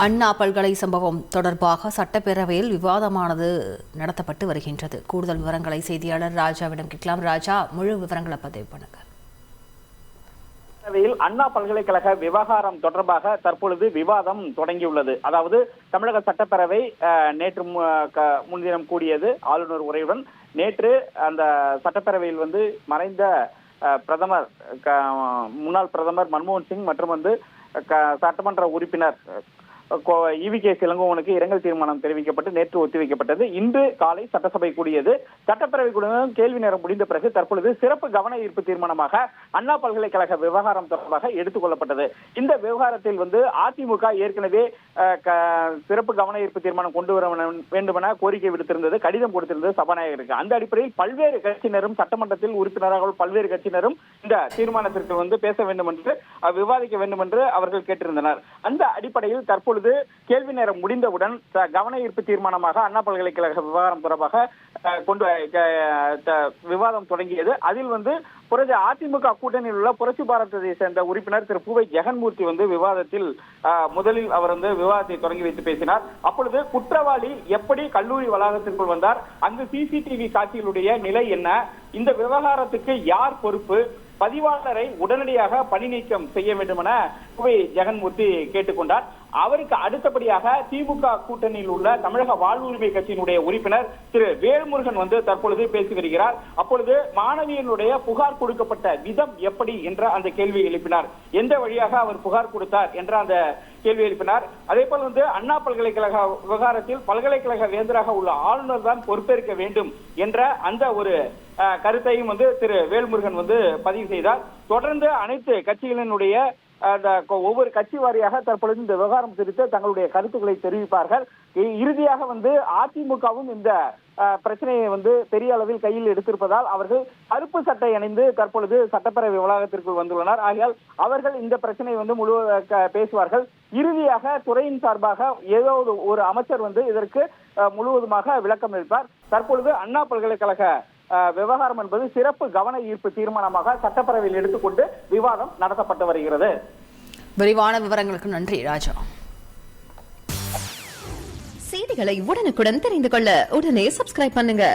அண்ணா பல்கலை சம்பவம் தொடர்பாக சட்டப்பேரவையில் விவாதமானது நடத்தப்பட்டு வருகின்றது. கூடுதல் விவரங்களை செய்தியாளர் ராஜாவிடம் கேட்கலாம். ராஜா, முழு விவரங்களை பதிவு பண்ணுங்க. அண்ணா பல்கலைக்கழக விவகாரம் தொடர்பாக தற்பொழுது விவாதம் தொடங்கியுள்ளது. அதாவது தமிழக சட்டப்பேரவை நேற்று முன்தினம் கூடியது ஆளுநர் உரையுடன். நேற்று அந்த சட்டப்பேரவையில் மறைந்த பிரதமர் முன்னாள் பிரதமர் மன்மோகன் சிங் மற்றும் சட்டமன்ற உறுப்பினர் EVK இளங்கோவனுக்கு இரங்கல் தீர்மானம் தெரிவிக்கப்பட்டு நேற்று ஒத்திவைக்கப்பட்டது. இன்று காலை சட்டசபை கூடியது. சட்டப்பேரவை கூடியதும் கேள்வி நேரம் முடிந்த பிறகு தற்பொழுது சிறப்பு கவன ஈர்ப்பு தீர்மானமாக அண்ணா பல்கலைக்கழக விவகாரம் தொடர்பாக எடுத்துக் கொள்ளப்பட்டது. இந்த விவகாரத்தில் அதிமுக ஏற்கனவே சிறப்பு கவன ஈர்ப்பு தீர்மானம் கொண்டு வர வேண்டும் என கோரிக்கை விடுத்திருந்தது, கடிதம் கொடுத்திருந்தது சபாநாயகருக்கு. அந்த அடிப்படையில் பல்வேறு கட்சியினரும் சட்டமன்றத்தில் உறுப்பினராக பல்வேறு கட்சியினரும் இந்த தீர்மானத்திற்கு பேச வேண்டும் என்று விவாதிக்க வேண்டும் என்று அவர்கள் கேட்டிருந்தனர். அந்த அடிப்படையில் தற்பொழுது கேள்வி நேரம் முடிந்தவுடன் கவன ஈர்ப்பு தீர்மானமாக அண்ணா பல்கலைக்கழக விவகாரம் தொடர்பாக விவாதம் தொடங்கியது. அதில் அதிமுக கூட்டணியில் உள்ள புரட்சி பாரதத்தை சேர்ந்த உறுப்பினர் திரு பூவை ஜெகன்மூர்த்தி விவாதத்தில் முதலில் அவர் விவாதத்தை தொடங்கி வைத்து பேசினார். அப்பொழுது குற்றவாளி எப்படி கல்லூரி வளாகத்திற்குள் வந்தார், அங்கு CCTV காட்சிகளுடைய நிலை என்ன, இந்த விவகாரத்துக்கு யார் பொறுப்பு, பதிவாளரை உடனடியாக பணி நீக்கம் செய்ய வேண்டும் என பூவை ஜெகன்மூர்த்தி கேட்டுக்கொண்டார். அவருக்கு அடுத்தபடியாக திமுக கூட்டணியில் உள்ள தமிழக வாழ்வுரிமை கட்சியினுடைய உறுப்பினர் திரு வேல்முருகன் தற்பொழுது பேசி வருகிறார். அப்பொழுது மாணவியினுடைய புகார் கொடுக்கப்பட்ட விதம் எப்படி என்ற அந்த கேள்வியை எழுப்பினார். எந்த வழியாக அவர் புகார் கொடுத்தார் என்ற அந்த கேள்வி எழுப்பினார். அதே போல் அண்ணா பல்கலைக்கழக விவகாரத்தில் பல்கலைக்கழக வேந்தராக உள்ள ஆளுநர் தான் பொறுப்பேற்க வேண்டும் என்ற அந்த ஒரு கருத்தையும் திரு வேல்முருகன் பதிவு செய்தார். தொடர்ந்து அனைத்து கட்சிகளினுடைய ஒவ்வொரு கட்சி வாரியாக தற்பொழுது இந்த விவகாரம் குறித்து தங்களுடைய கருத்துக்களை தெரிவிப்பார்கள். இறுதியாக அதிமுகவும் இந்த பிரச்சனையை பெரிய அளவில் கையில் எடுத்திருப்பதால் அவர்கள் கருப்பு சட்டை அணிந்து தற்பொழுது சட்டப்பேரவை வளாகத்திற்குள் வந்துள்ளனர். ஆகையால் அவர்கள் இந்த பிரச்சனையை பேசுவார்கள். இறுதியாக துறையின் சார்பாக ஏதோ ஒரு அமைச்சர் இதற்கு முழுவதுமாக விளக்கம் அளிப்பார். தற்பொழுது அண்ணா பல்கலைக்கழக விவகாரம் என்பது சிறப்பு கவன ஈர்ப்பு தீர்மானமாக சட்டப்பேரவையில் எடுத்துக்கொண்டு விவாதம் நடத்தப்பட்டு வருகிறது. விரிவான விவரங்களுக்கு நன்றி ராஜா. செய்திகளை உடனுக்குடன் தெரிந்து கொள்ள உடனே சப்ஸ்கிரைப் பண்ணுங்க.